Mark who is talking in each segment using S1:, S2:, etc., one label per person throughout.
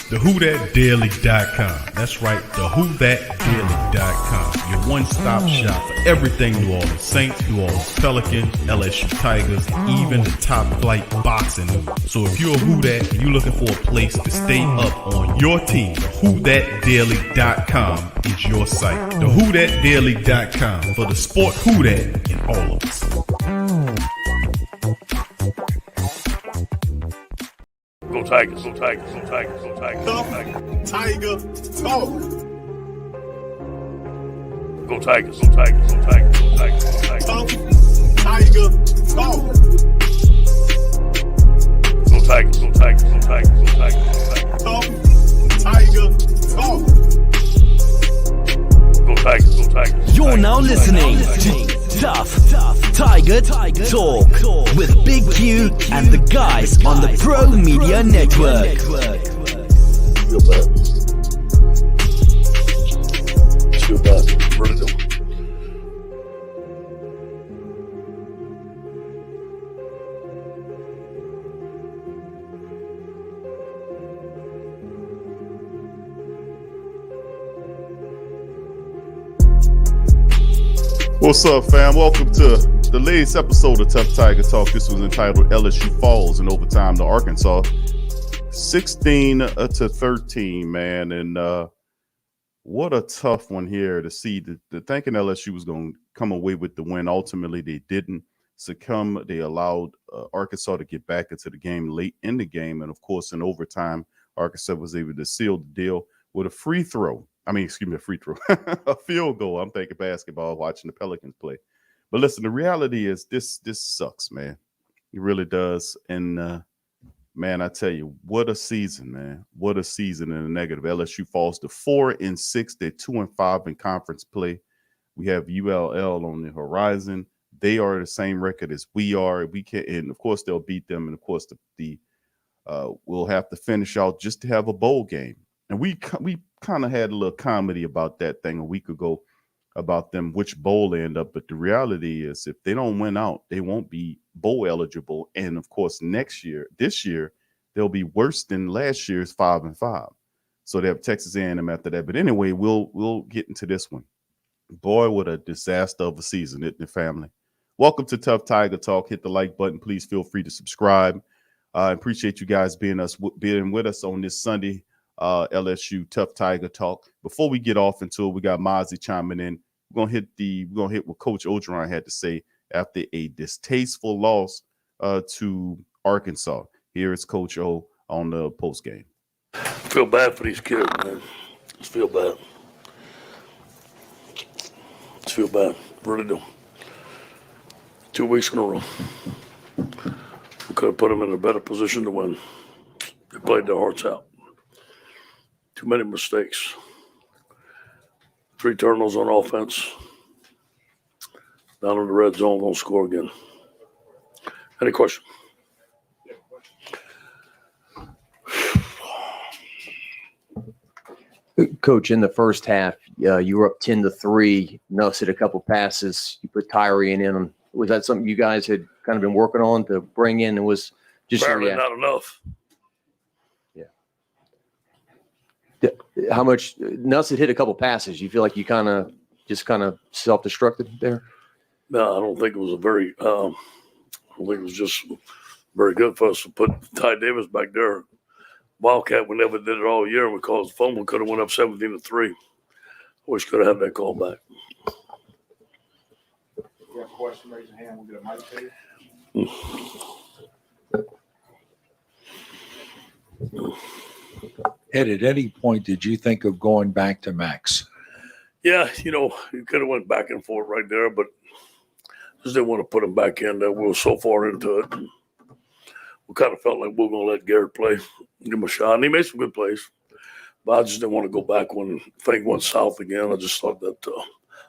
S1: thewhothatdaily.com. That's right, thewhothatdaily.com. Your one-stop shop for everything New Orleans Saints, New Orleans Pelicans, LSU Tigers, even the top flight boxing news. So if you're a Who Dat and you're looking for a place to stay up on your team, thewhothatdaily.com is your site. Thewhothatdaily.com for the sport Who Dat in all of us.
S2: Go Tigers, go Tigers, go Tigers, go Tigers, go Tigers.
S3: Tiger Talk.
S2: Go Tigers, go Tigers, go Tigers, go Tigers, go Tigers.
S3: Tuff Tiger Talk.
S2: Go Tigers, go Tigers, go Tigers, go Tigers, go Tigers.
S3: Tuff Tiger Talk.
S2: Go Tigers, go Tigers.
S4: You're now listening to Tuff Tiger Talk with Big Q and the guys on the Pro Media Network.
S2: Feel bad. Feel bad. Really don't.
S5: What's up, fam? Welcome to the latest episode of Tuff Tiger Talk. This was entitled LSU Falls in overtime to Arkansas, 16-13, man. And what a tough one here to see. Thinking LSU was going to come away with the win. Ultimately, they didn't succumb. They allowed Arkansas to get back into the game late in the game. And, of course, in overtime, Arkansas was able to seal the deal with a free throw. A free throw, a field goal. I'm thinking basketball, watching the Pelicans play. But listen, the reality is this sucks, man. It really does. And, man, I tell you, what a season, man. What a season in the negative. LSU falls to 4-6. They're 2-5 in conference play. We have ULL on the horizon. They are the same record as we are. We can, and of course, they'll beat them. And of course, we'll have to finish out just to have a bowl game. And we kind of had a little comedy about that thing a week ago about them, which bowl they end up. But the reality is if they don't win out, they won't be bowl eligible. And, of course, this year, they'll be worse than last year's 5-5. So they have Texas A&M after that. But anyway, we'll get into this one. Boy, what a disaster of a season, isn't it, family? Welcome to Tuff Tiger Talk. Hit the like button. Please feel free to subscribe. I appreciate you guys being with us on this Sunday. LSU Tuff Tiger Talk. Before we get off into it, we got Mozzie chiming in. We're gonna hit what Coach Orgeron had to say after a distasteful loss to Arkansas. Here is Coach O on the post game.
S2: Feel bad for these kids, man. Just feel bad. Just feel bad. Really do. 2 weeks in a row. We could have put them in a better position to win. They played their hearts out. Too many mistakes. 3 turnovers on offense. Down in the red zone, won't score again. Any question?
S6: Coach, in the first half, you were up 10-3. Nuss hit a couple passes. You put Tyree in. Was that something you guys had kind of been working on to bring in? It was just
S2: apparently not enough.
S6: How much Nuss had hit a couple passes? You feel like you kind of self-destructed there?
S2: No, I don't think it was I don't think it was just very good for us to put Ty Davis back there. Wildcat, we never did it all year, and we caused the fumble. We could have went up 17-3. Wish could have had that call back.
S7: If you have a question, raise your hand. We'll get a mic to you.
S8: Ed, at any point, did you think of going back to Max?
S2: Yeah, you could have went back and forth right there, but just didn't want to put him back in there. We were so far into it. We kind of felt like we were going to let Garrett play, give him a shot. And he made some good plays, but I just didn't want to go back when things went south again. I just thought that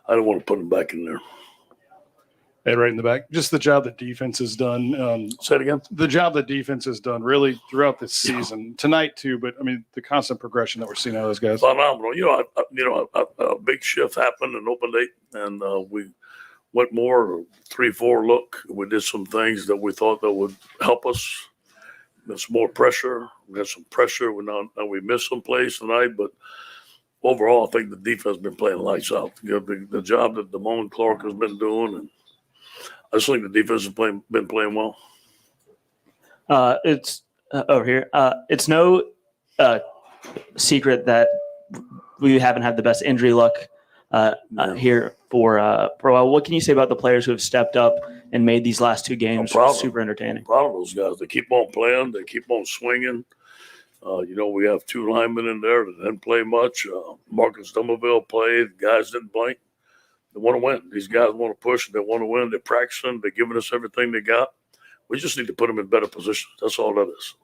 S2: I didn't want to put him back in there.
S9: Hey, right in the back. Just the job that defense has done.
S2: Say it again.
S9: The job that defense has done really throughout this season, tonight too. But I mean, the constant progression that we're seeing out of those guys.
S2: Phenomenal. A big shift happened in open date, and we went more 3-4 look. We did some things that we thought that would help us. There's more pressure. We got some pressure. We missed some plays tonight, but overall, I think the defense has been playing lights out. The job that Damone Clark has been doing, and I just think the defense has been playing well.
S10: It's over here. It's no secret that we haven't had the best injury luck here for a while. What can you say about the players who have stepped up and made these last two games super entertaining?
S2: I'm proud of those guys. They keep on playing. They keep on swinging. We have two linemen in there that didn't play much. Marcus Dummerville played. The guys didn't blink. They want to win. These guys want to push. They want to win. They're practicing. They're giving us everything they got. We just need to put them in better positions. That's all that is.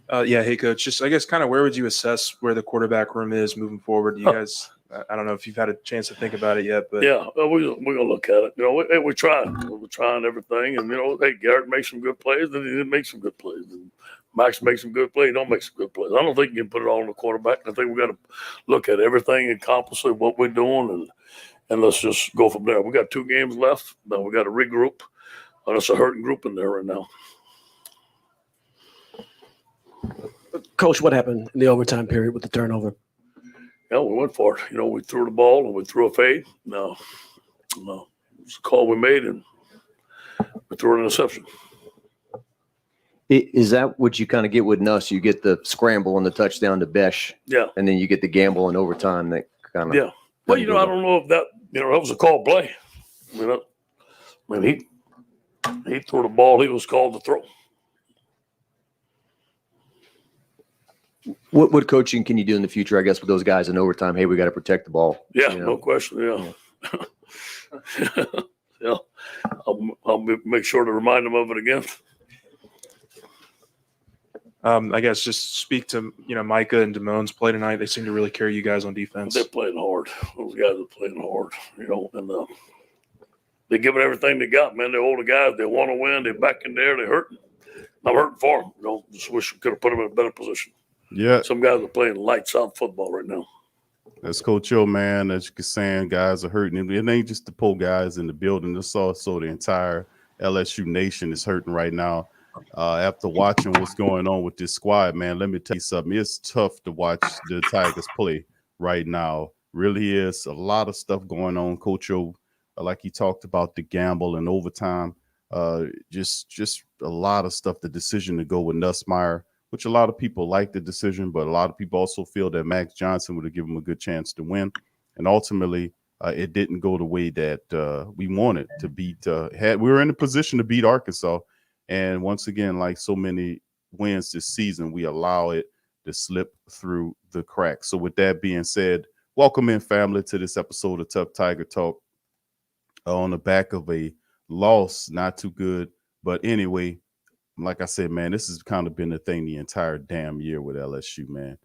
S11: Hey, Coach. Just, I guess, kind of where would you assess where the quarterback room is moving forward? You guys, I don't know if you've had a chance to think about it yet, but
S2: yeah, we're gonna look at it. We're trying. We're trying everything, and Garrett makes some good plays, and he didn't make some good plays. And Max makes some good plays. He don't make some good plays. I don't think you can put it all on the quarterback. I think we got to look at everything and accomplish what we're doing, and let's just go from there. We got 2 games left. Now we got to regroup. That's a hurting group in there right now.
S12: Coach, what happened in the overtime period with the turnover?
S2: Yeah, we went for it. We threw the ball and we threw a fade. No, it's a call we made, and we threw an interception.
S6: Is that what you kind of get with Nuss? You get the scramble and the touchdown to Besh,
S2: Yeah.
S6: and then you get the gamble in overtime that kind of.
S2: Yeah. Well, I don't know if that was a call play. He threw the ball he was called to throw.
S6: What coaching can you do in the future, I guess, with those guys in overtime? Hey, we got to protect the ball.
S2: Yeah, no question. Yeah. Yeah. I'll make sure to remind them of it again.
S11: I guess just speak to Micah and Damone's play tonight. They seem to really carry you guys on defense.
S2: They're playing hard. Those guys are playing hard. And they're giving everything they got, man. They're older guys. They want to win. They're back in there. They're hurting. I'm hurting for them. Just wish we could have put them in a better position.
S5: Yeah.
S2: Some guys are playing lights out football right now.
S5: That's Coach O, man. As you can say, guys are hurting. It ain't just the poor guys in the building. It's also the entire LSU nation is hurting right now. After watching what's going on with this squad, man, let me tell you something. It's tough to watch the Tigers play right now. Really is a lot of stuff going on. Coach O, like he talked about the gamble and overtime, just a lot of stuff. The decision to go with Nussmeier, which a lot of people like the decision, but a lot of people also feel that Max Johnson would have given him a good chance to win. And ultimately, it didn't go the way that we wanted to beat. We were in a position to beat Arkansas. And once again, like so many wins this season, we allow it to slip through the cracks. So with that being said, welcome in, family, to this episode of Tuff Tiger Talk. On the back of a loss, not too good. But anyway, like I said, man, this has kind of been the thing the entire damn year with LSU, man.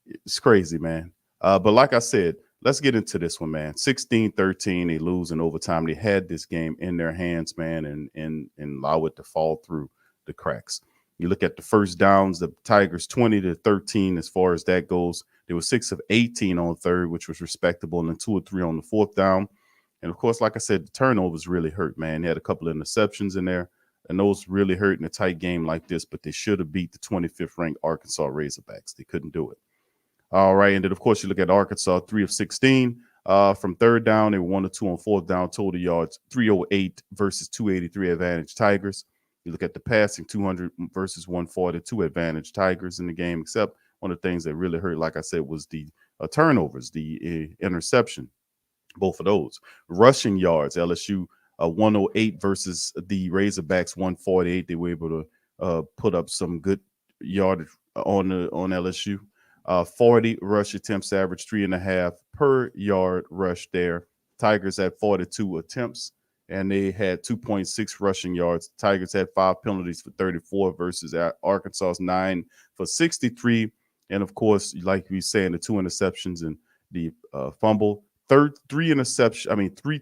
S5: It's crazy, man. But like I said, let's get into this one, man. 16-13, they lose in overtime. They had this game in their hands, man, and allow it to fall through the cracks. You look at the first downs, the Tigers 20-13 as far as that goes. They were 6 of 18 on third, which was respectable, and then 2 of 3 on the fourth down. And, of course, like I said, the turnovers really hurt, man. They had a couple of interceptions in there, and those really hurt in a tight game like this, but they should have beat the 25th-ranked Arkansas Razorbacks. They couldn't do it. All right, and then, of course, you look at Arkansas, 3 of 16. From third down, they were 1 of 2 on fourth down, total yards, 308 versus 283 advantage Tigers. You look at the passing, 200 versus 142 advantage Tigers in the game, except one of the things that really hurt, like I said, was the turnovers, the interception, both of those. Rushing yards, LSU 108 versus the Razorbacks 148. They were able to put up some good yardage on LSU. 40 rush attempts, average 3.5 per yard rush there. Tigers had 42 attempts, and they had 2.6 rushing yards. Tigers had 5 penalties for 34 versus Arkansas's 9 for 63. And, of course, like we saying, the 2 interceptions and the fumble. 3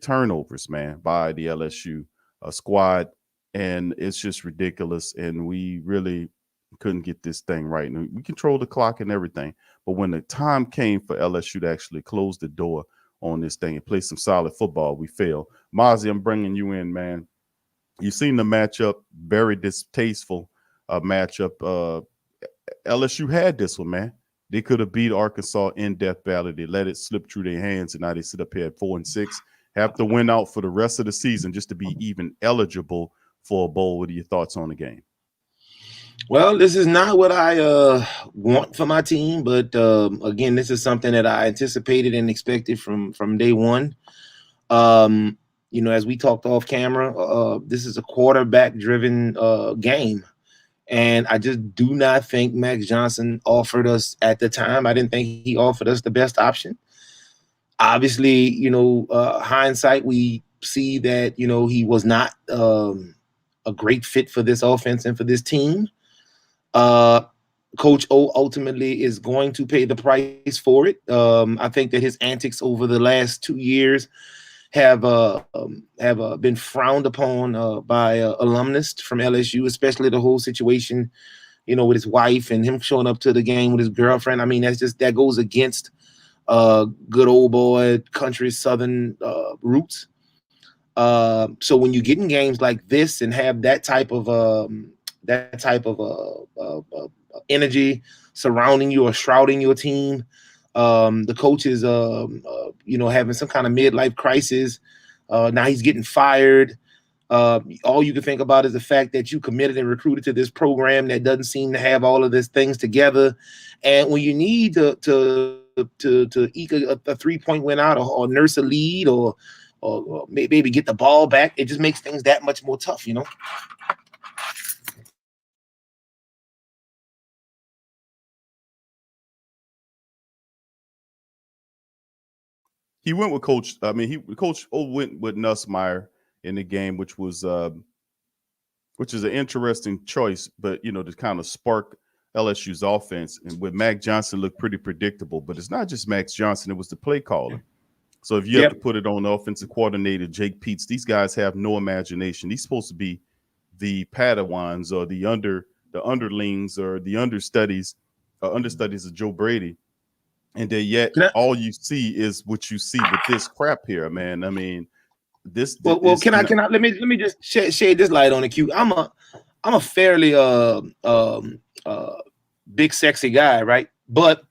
S5: turnovers, man, by the LSU squad. And it's just ridiculous. And we really couldn't get this thing right. And we control the clock and everything. But when the time came for LSU to actually close the door on this thing and play some solid football, we failed. Mozzie, I'm bringing you in, man. You've seen the matchup, very distasteful matchup. LSU had this one, man. They could have beat Arkansas in Death Valley. They let it slip through their hands, and now they sit up here at 4-6. Have to win out for the rest of the season just to be even eligible for a bowl. What are your thoughts on the game?
S13: Well, this is not what I want for my team, but again, this is something that I anticipated and expected from day one. You know, as we talked off camera, this is a quarterback-driven game. And I just do not think Max Johnson offered us at the time. I didn't think he offered us the best option. Obviously, you know, hindsight, we see that, you know, he was not a great fit for this offense and for this team. Coach O ultimately is going to pay the price for it. I think that his antics over the last 2 years have been frowned upon by alumnus from LSU, especially the whole situation, you know, with his wife and him showing up to the game with his girlfriend. I mean, that goes against good old boy country Southern roots. So when you get in games like this and have that type of energy surrounding you or shrouding your team, the coach is, you know, having some kind of midlife crisis. Now he's getting fired. All you can think about is the fact that you committed and recruited to this program that doesn't seem to have all of these things together. And when you need to eke a 3-point win out or nurse a lead or maybe get the ball back, it just makes things that much more tough, you know?
S5: He went with Coach. I mean, Coach O went with Nussmeier in the game, which is an interesting choice. But you know, to kind of spark LSU's offense, and with Mac Johnson looked pretty predictable. But it's not just Max Johnson; it was the play caller. So if you have to put it on the offensive coordinator, Jake Peets, these guys have no imagination. He's supposed to be the Padawans or the underlings or the understudies of Joe Brady. And then yet all you see is what you see with this crap here, man. I mean, this.
S13: Well, can I let me just shade this light on the Q. I'm a fairly big sexy guy, right? But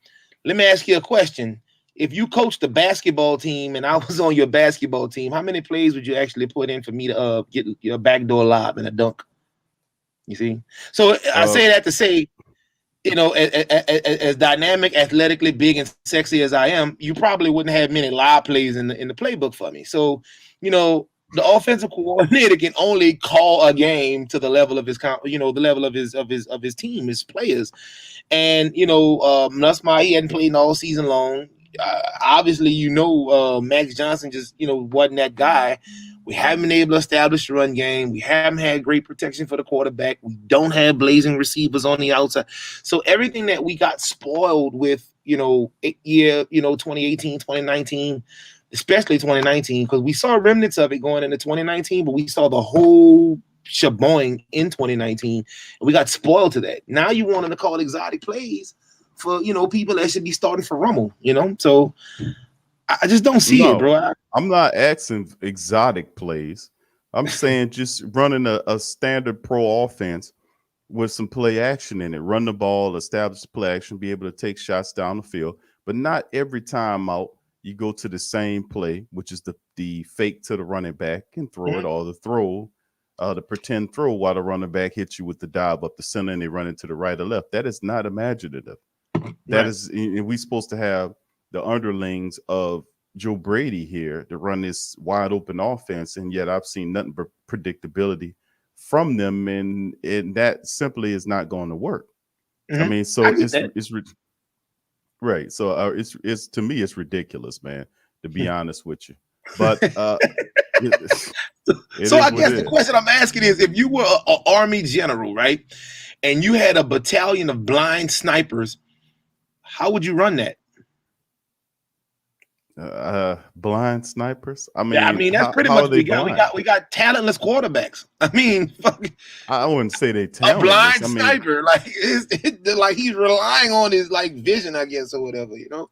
S13: let me ask you a question. If you coached the basketball team and I was on your basketball team, how many plays would you actually put in for me to get your backdoor lob and a dunk? You see? So I say that to say, you know, as dynamic, athletically big, and sexy as I am, you probably wouldn't have many live plays in the playbook for me. So, you know, the offensive coordinator can only call a game to the level of his, you know, the level of his team, his players. And you know, Nussmeier, he hadn't played all season long. Obviously, you know, Max Johnson just, you know, wasn't that guy. We haven't been able to establish the run game. We haven't had great protection for the quarterback. We don't have blazing receivers on the outside. So everything that we got spoiled with, you know, 2018, 2019, especially 2019, because we saw remnants of it going into 2019, but we saw the whole sheboing in 2019, and we got spoiled to that. Now you wanted to call exotic plays for, you know, people that should be starting for Rummel, you know? So I just don't see it, bro.
S5: I'm not asking exotic plays. I'm saying just running a standard pro offense with some play action in it. Run the ball, establish the play action, be able to take shots down the field. But not every time out you go to the same play, which is the fake to the running back and throw it, or the throw, the pretend throw while the running back hits you with the dive up the center and they run into the right or left. That is not imaginative. That is, we're supposed to have the underlings of Joe Brady here to run this wide open offense, and yet I've seen nothing but predictability from them, and that simply is not going to work. I mean, so it's right. So it's to me it's ridiculous, man, to be honest with you. But
S13: so I guess the question I'm asking is, if you were an Army general, right, and you had a battalion of blind snipers, how would you run that?
S5: Blind snipers. I mean,
S13: that's pretty much what we got. We got talentless quarterbacks. I mean,
S5: I wouldn't say they talentless.
S13: A blind sniper, like he's relying on his like vision, I guess, or whatever. You know,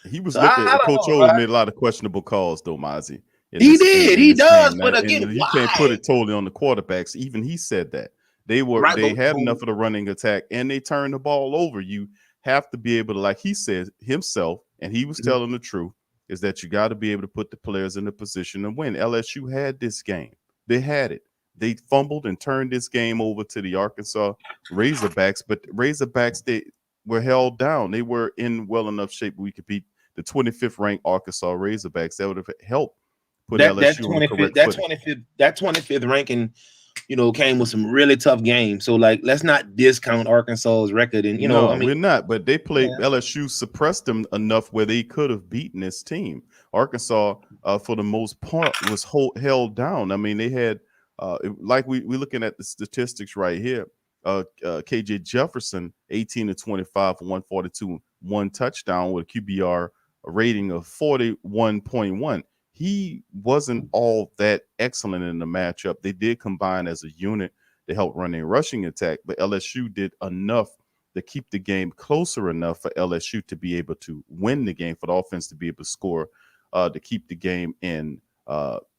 S5: he was looking. Coach O made a lot of questionable calls, though, Mozzie.
S13: He did. He does, but
S5: Now,
S13: again,
S5: and you
S13: why?
S5: can't put it totally on the quarterbacks. Even he said that they had enough of the running attack, and they turned the ball over. You have to be able to, like he said himself, and he was telling the truth, is that you got to be able to put the players in a position to win. LSU had this game. They had it. They fumbled and turned this game over to the Arkansas Razorbacks, but Razorbacks, they were held down. They were in well enough shape we could beat the 25th ranked Arkansas Razorbacks. That would have helped put LSU on the correct footing.
S13: That 25th ranking, came with some really tough games. So, like, let's not discount Arkansas's record. And
S5: we're not. But they played LSU, suppressed them enough where they could have beaten this team. Arkansas, for the most part, was held down. I mean, they had, like we're looking at the statistics right here. KJ Jefferson, 18 to 25 for 142, 1 touchdown with a QBR rating of 41.1. He wasn't all that excellent in the matchup. They did combine as a unit to help run a rushing attack, but LSU did enough to keep the game closer enough for LSU to be able to win the game, for the offense to be able to score, to keep the game in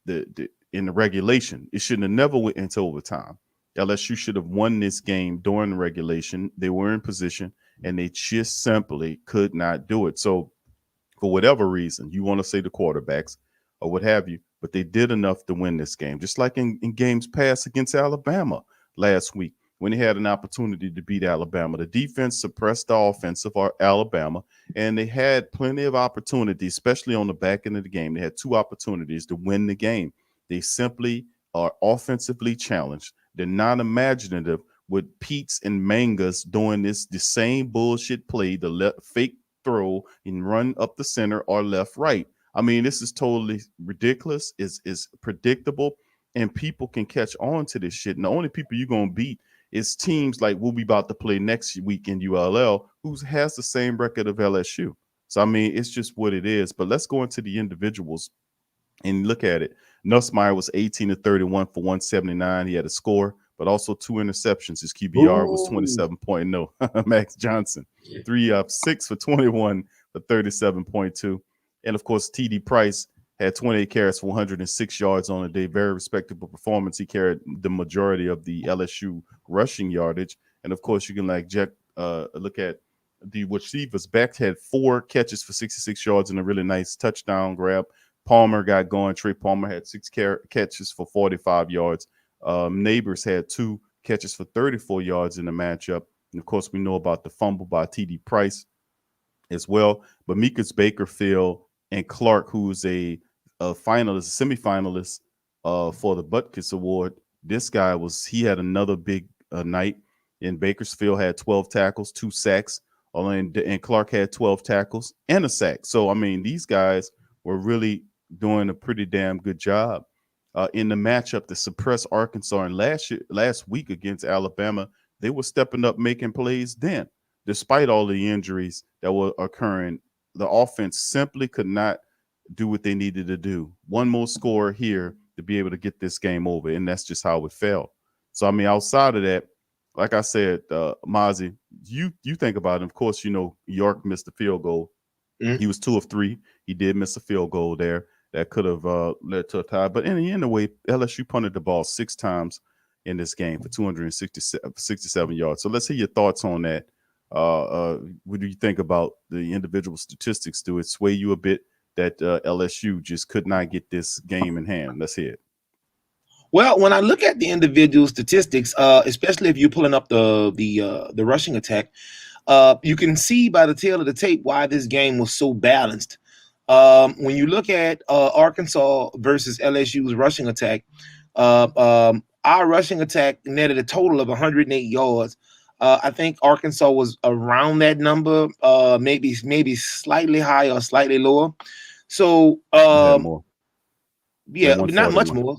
S5: the regulation. It shouldn't have never went into overtime. LSU should have won this game during the regulation. They were in position, and they just simply could not do it. So, for whatever reason, you want to say the quarterbacks or what have you, but they did enough to win this game, just like in games past against Alabama last week when they had an opportunity to beat Alabama. The defense suppressed the offense of Alabama, and they had plenty of opportunities, especially on the back end of the game. They had 2 opportunities to win the game. They simply are offensively challenged. They're not imaginative with Pete's and Mangas doing the same bullshit play, the fake throw and run up the center or left, right. I mean, this is totally ridiculous. Is predictable, and people can catch on to this shit. And the only people you're going to beat is teams like we'll be about to play next week in ULL, who has the same record of LSU. So, I mean, it's just what it is. But let's go into the individuals and look at it. Nussmeier was 18 to 31 for 179. He had a score, but also 2 interceptions. His QBR was 27.0. Max Johnson, 3 of 6 for 21 for 37.2. And, of course, TD Price had 28 carries for 106 yards on a day. Very respectable performance. He carried the majority of the LSU rushing yardage. And, of course, you can look at the receivers. Beck had 4 catches for 66 yards and a really nice touchdown grab. Palmer got going. Trey Palmer had 6 catches for 45 yards. Neighbors had 2 catches for 34 yards in the matchup. And, of course, we know about the fumble by TD Price as well. But Meekers Bakerfield and Clark, who's a semifinalist for the Butkus Award. This guy he had another big night. And Bakersfield had 12 tackles, 2 sacks. And Clark had 12 tackles and a sack. So, I mean, these guys were really doing a pretty damn good job in the matchup to suppress Arkansas. And last week against Alabama, they were stepping up, making plays then. Despite all the injuries that were occurring, the offense simply could not do what they needed to do. One more score here to be able to get this game over, and that's just how it fell. So, I mean, outside of that, like I said, Mozzie, you think about it. Of course, York missed the field goal. Mm-hmm. He was 2 of 3. He did miss a field goal there that could have led to a tie. But anyway, LSU punted the ball 6 times in this game for 267 yards. So let's hear your thoughts on that. What do you think about the individual statistics? Do it sway you a bit that LSU just could not get this game in hand? Let's hear it.
S13: Well, when I look at the individual statistics, especially if you're pulling up the rushing attack, you can see by the tail of the tape why this game was so balanced. When you look at Arkansas versus LSU's rushing attack, our rushing attack netted a total of 108 yards. I think Arkansas was around that number, maybe slightly higher or slightly lower. So, yeah, not much more.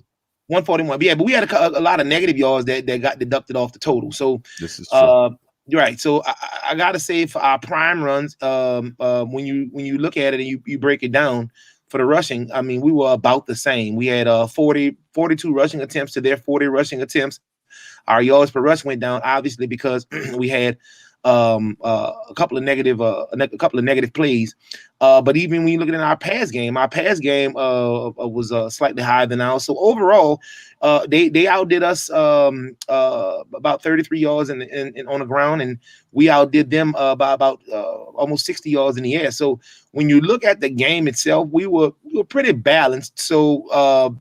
S13: 141. Yeah, but we had a lot of negative yards that got deducted off the total. So
S5: this is true.
S13: Right. So I gotta say, for our prime runs, when you look at it and you break it down for the rushing, I mean, we were about the same. We had 42 rushing attempts to their 40 rushing attempts. Our yards per rush went down, obviously, because we had a couple of negative plays. But even when you look at our pass game was slightly higher than ours. So overall, they outdid us about 33 yards in on the ground, and we outdid them by about almost 60 yards in the air. So when you look at the game itself, we were pretty balanced. So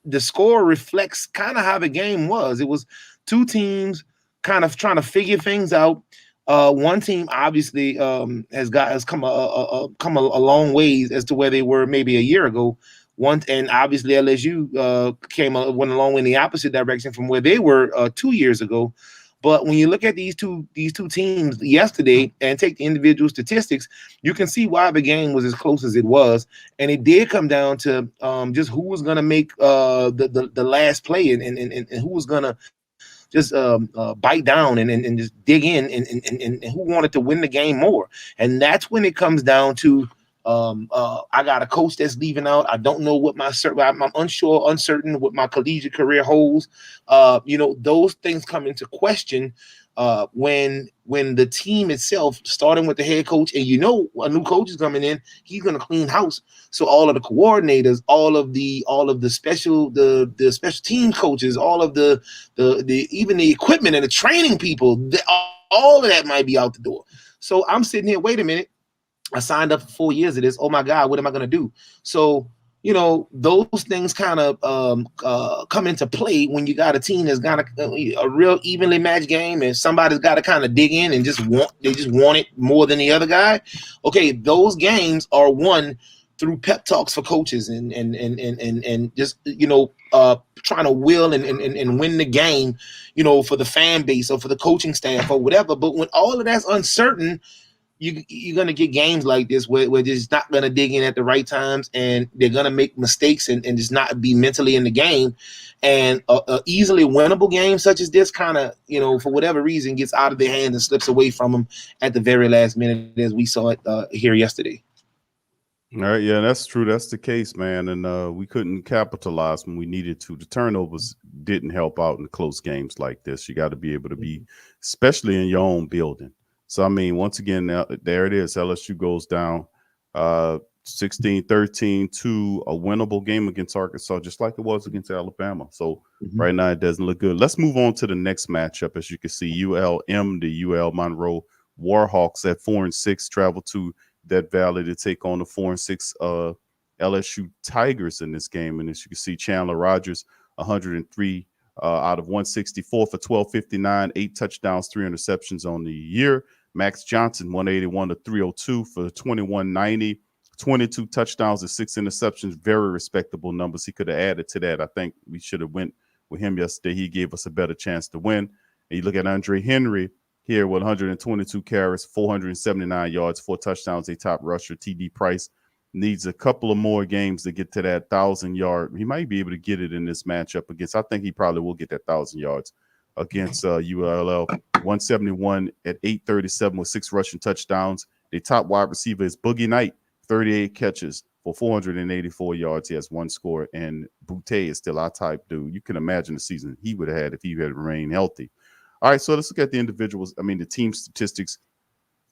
S13: the score reflects kind of how the game was. It was two teams kind of trying to figure things out. One team obviously has come a long ways as to where they were maybe a year ago. And obviously LSU went a long way in the opposite direction from where they were 2 years ago. But when you look at these two teams yesterday and take the individual statistics, you can see why the game was as close as it was, and it did come down to just who was going to make the last play and who was going to just bite down and just dig in and who wanted to win the game more. And that's when it comes down to I got a coach that's leaving out. I don't know what I'm uncertain what my collegiate career holds. Those things come into question when the team itself, starting with the head coach, and a new coach is coming in, he's going to clean house. So all of the coordinators, all of the special team coaches, all of the even the equipment and the training people, all of that might be out the door. So I'm sitting here, wait a minute, I signed up for 4 years of this. Oh my God, what am I going to do? So, those things kind of come into play when you got a team that's got a real evenly matched game, and somebody's got to kind of dig in and just want it more than the other guy. Okay, those games are won through pep talks for coaches and just trying to will and win the game, for the fan base or for the coaching staff or whatever. But when all of that's uncertain, you're going to get games like this where they're just not going to dig in at the right times, and they're going to make mistakes and just not be mentally in the game. And a easily winnable game such as this kind of, for whatever reason, gets out of their hands and slips away from them at the very last minute, as we saw it here yesterday.
S5: All right, yeah, that's true. That's the case, man. And we couldn't capitalize when we needed to. The turnovers didn't help out in close games like this. You got to be able to be, especially in your own building. So, I mean, once again, there it is. LSU goes down 16-13 to a winnable game against Arkansas, just like it was against Alabama. So right now it doesn't look good. Let's move on to the next matchup. As you can see, ULM, the UL Monroe Warhawks at 4-6 travel to Death Valley to take on the 4-6 LSU Tigers in this game. And as you can see, Chandler Rogers, 103 out of 164 for 1259, 8 touchdowns, 3 interceptions on the year. Max Johnson, 181 to 302 for 2190, 22 touchdowns and 6 interceptions. Very respectable numbers. He could have added to that. I think we should have went with him yesterday. He gave us a better chance to win. And you look at Andre Henry here with 122 carries, 479 yards, 4 touchdowns, a top rusher. TD Price needs a couple of more games to get to that 1,000-yard. He might be able to get it in this matchup against. I think he probably will get that 1,000 yards against ULL. 171 at 837 with 6 rushing touchdowns. The top wide receiver is Boogie Knight, 38 catches for 484 yards. He has 1 score, and Boutte is still our type dude. You can imagine the season he would have had if he had remained healthy. All right, so let's look at the individuals. I mean, the team statistics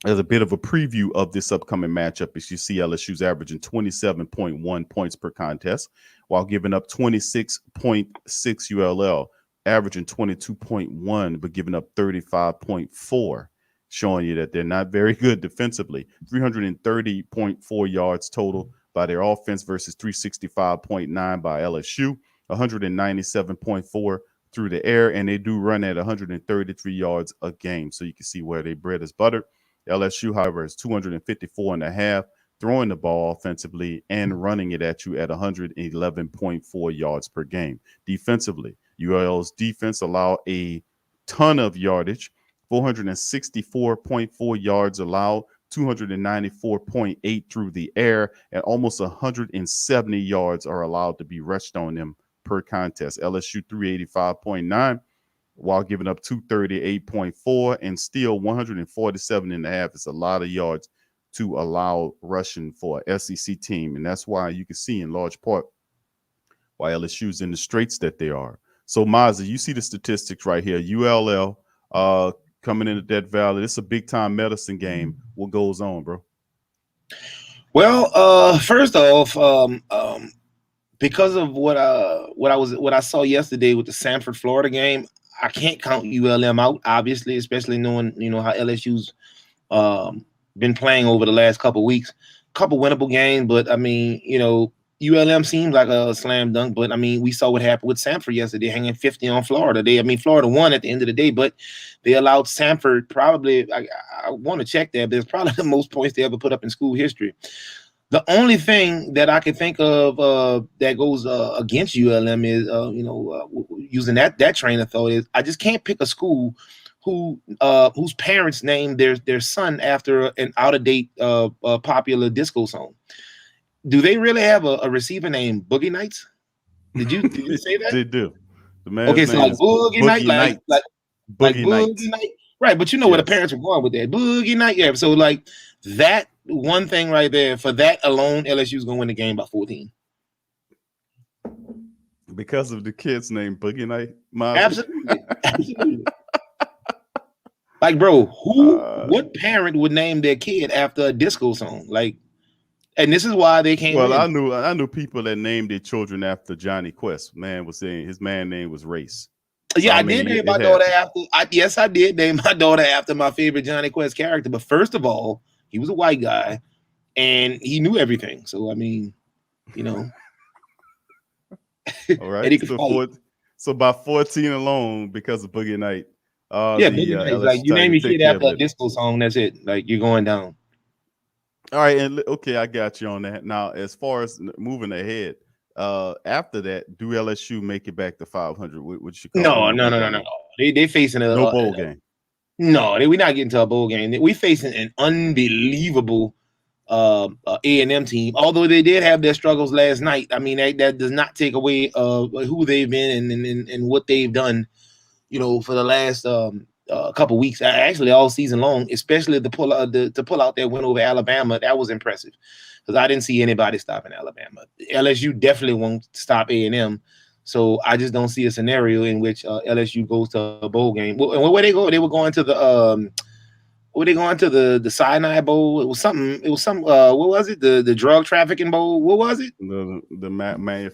S5: as a bit of a preview of this upcoming matchup. As you see, LSU's averaging 27.1 points per contest, while giving up 26.6 ULL. Averaging 22.1, but giving up 35.4, showing you that they're not very good defensively. 330.4 yards total by their offense versus 365.9 by LSU. 197.4 through the air, and they do run at 133 yards a game. So you can see where they bread is buttered. LSU, however, is 254.5, throwing the ball offensively and running it at you at 111.4 yards per game. Defensively, UL's defense allowed a ton of yardage, 464.4 yards allowed, 294.8 through the air, and almost 170 yards are allowed to be rushed on them per contest. LSU 385.9, while giving up 238.4, and still 147.5. It's a lot of yards to allow rushing for an SEC team, and that's why you can see in large part why LSU's in the straits that they are. So, Mazza, you see the statistics right here. ULL coming into Death Valley. It's a big time medicine game. What goes on, bro?
S13: Well, first off, because of what I saw yesterday with the Sanford, Florida game, I can't count ULM out, obviously, especially knowing how LSU's been playing over the last couple weeks. Couple winnable games, but I mean, ULM seems like a slam dunk, but I mean, we saw what happened with Sanford yesterday, hanging 50 on Florida. Florida won at the end of the day, but they allowed Sanford probably, I want to check that, but it's probably the most points they ever put up in school history. The only thing that I can think of that goes against ULM is, using that train of thought is I just can't pick a school whose parents named their son after an out-of-date popular disco song. Do they really have a receiver named Boogie Nights? Did you say that?
S5: They do. The man's
S13: Okay, so
S5: name
S13: like
S5: is
S13: Boogie Night, like
S5: Boogie
S13: Boogie Night, right? But you know where the parents were going with that Boogie Night, yeah. So like that one thing right there, for that alone, LSU's gonna win the game by 14.
S5: Because of the kid's name Boogie Night?
S13: Absolutely. Like, bro, what parent would name their kid after a disco song? Like, and this is why they came.
S5: Well, I knew people that named their children after Johnny Quest. Man was saying his man name was Race.
S13: Yeah, I did name my daughter after. Yes, I did name my daughter after my favorite Johnny Quest character. But first of all, he was a white guy, and he knew everything. So I mean,
S5: All right. So by 14 alone, because of Boogie Night.
S13: Boogie Night, like you name your kid after a disco song, that's it. Like you're going down.
S5: All right, and okay, I got you on that. Now, as far as moving ahead, after that, do LSU make it back to 500? What you call
S13: No. They facing
S5: no bowl game.
S13: No, we're not getting to a bowl game. We facing an unbelievable A&M team. Although they did have their struggles last night. I mean, that does not take away who they've been and what they've done. For the last couple weeks, actually all season long, especially to pull out that win over Alabama. That was impressive because I didn't see anybody stopping Alabama. LSU definitely won't stop A&M. So I just don't see a scenario in which LSU goes to a bowl game. And where they go? They were going to the were they going to the Sinai Bowl? It was something. What was it? The drug trafficking bowl. What was it?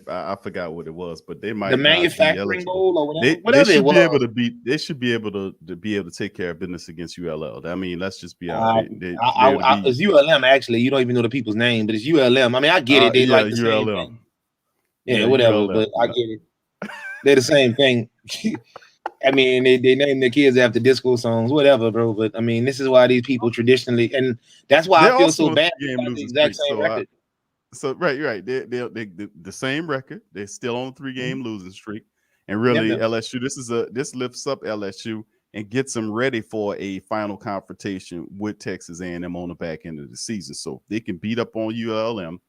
S5: I forgot what it was, but they might
S13: the manufacturing bowl or whatever.
S5: They should be able to beat. They should be able to take care of business against ULL. I mean, let's just be honest.
S13: It's ULM. Actually, you don't even know the people's name, but it's ULM. I mean, I get it. They like the same thing. Yeah, whatever. ULM. But I get it. They're the same thing. I mean, they name their kids after disco songs, whatever, bro. But I mean, this is why these people traditionally, and that's why I feel so bad. The exact same record.
S5: Right. They're the same record. They're still on a 3-game losing streak, and really LSU. This lifts up LSU and gets them ready for a final confrontation with Texas A&M on the back end of the season. So they can beat up on ULM.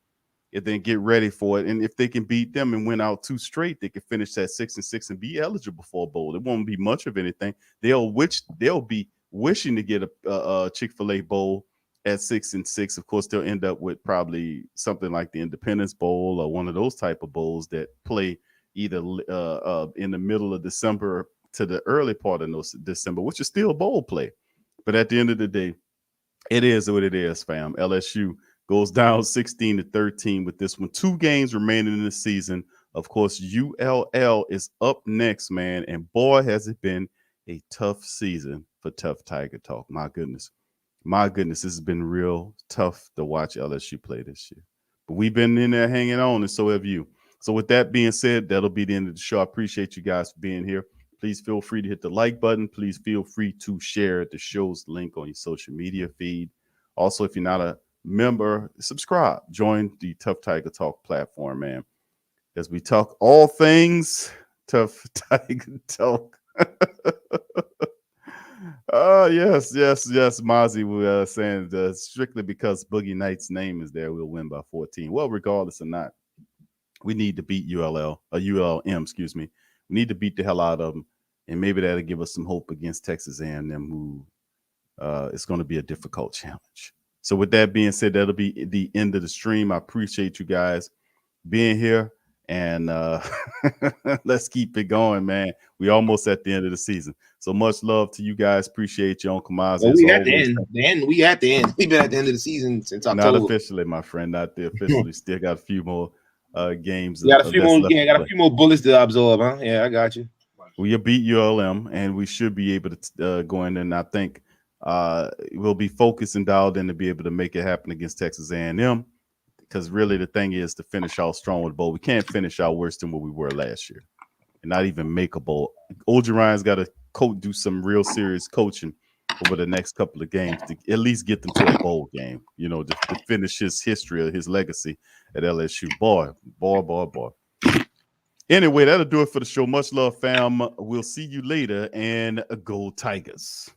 S5: And then get ready for it. And if they can beat them and win out 2 straight, they can finish that 6-6 and be eligible for a bowl. It won't be much of anything. They'll be wishing to get a Chick-fil-A bowl at 6-6. Of course, they'll end up with probably something like the Independence Bowl or one of those type of bowls that play either in the middle of December to the early part of December, which is still bowl play. But at the end of the day, it is what it is, fam. LSU goes down 16-13 with this one. 2 games remaining in the season. Of course, ULL is up next, man. And boy, has it been a tough season for Tuff Tiger Talk. My goodness, this has been real tough to watch LSU play this year. But we've been in there hanging on, and so have you. So with that being said, that'll be the end of the show. I appreciate you guys for being here. Please feel free to hit the like button. Please feel free to share the show's link on your social media feed. Also, if you're not a member, subscribe, join the Tuff Tiger Talk platform, man, as we talk all things Tuff Tiger Talk. Yes, Mozzie was saying strictly because Boogie Night's name is there, we'll win by 14. Well, regardless or not, we need to beat ULM, excuse me. We need to beat the hell out of them, and maybe that'll give us some hope against Texas A&M, who it's going to be a difficult challenge. So with that being said, that'll be the end of the stream. I appreciate you guys being here. And let's keep it going, man. We almost at the end of the season. So much love to you guys. Appreciate you on Kamaz.
S13: Well, we at the end. We at the end. We've been at the end of the season since October.
S5: Not officially, my friend. Not the officially. Still got a few more games.
S13: You got a few more. Yeah, got a few more bullets to absorb, huh? Yeah, I got you.
S5: We'll beat ULM, and we should be able to go in. And I think we'll be focused and dialed in to be able to make it happen against Texas A&M. Because really, the thing is to finish out strong with the bowl. We can't finish out worse than what we were last year, and not even make a bowl. Old Ryan's got to do some real serious coaching over the next couple of games to at least get them to a bowl game. You know, to finish his history or his legacy at LSU. Boy. Anyway, that'll do it for the show. Much love, fam. We'll see you later, and go Tigers.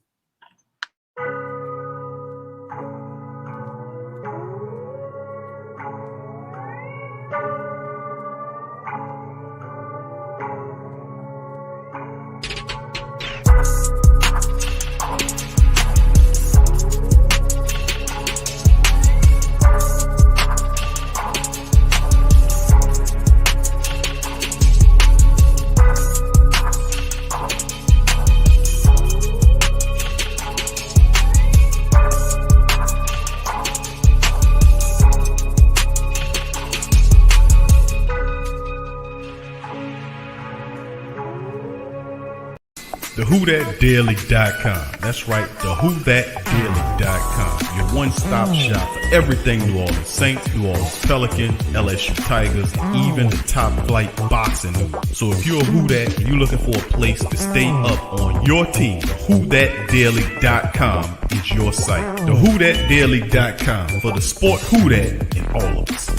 S1: TheWhoThatDaily.com. That's right, TheWhoThatDaily.com. Your one-stop shop for everything New Orleans Saints, New Orleans Pelicans, LSU Tigers, even the top flight boxing news. So if you're a Who That and you're looking for a place to stay up on your team, TheWhoThatDaily.com is your site. TheWhoThatDaily.com for the sport Who That in all of us.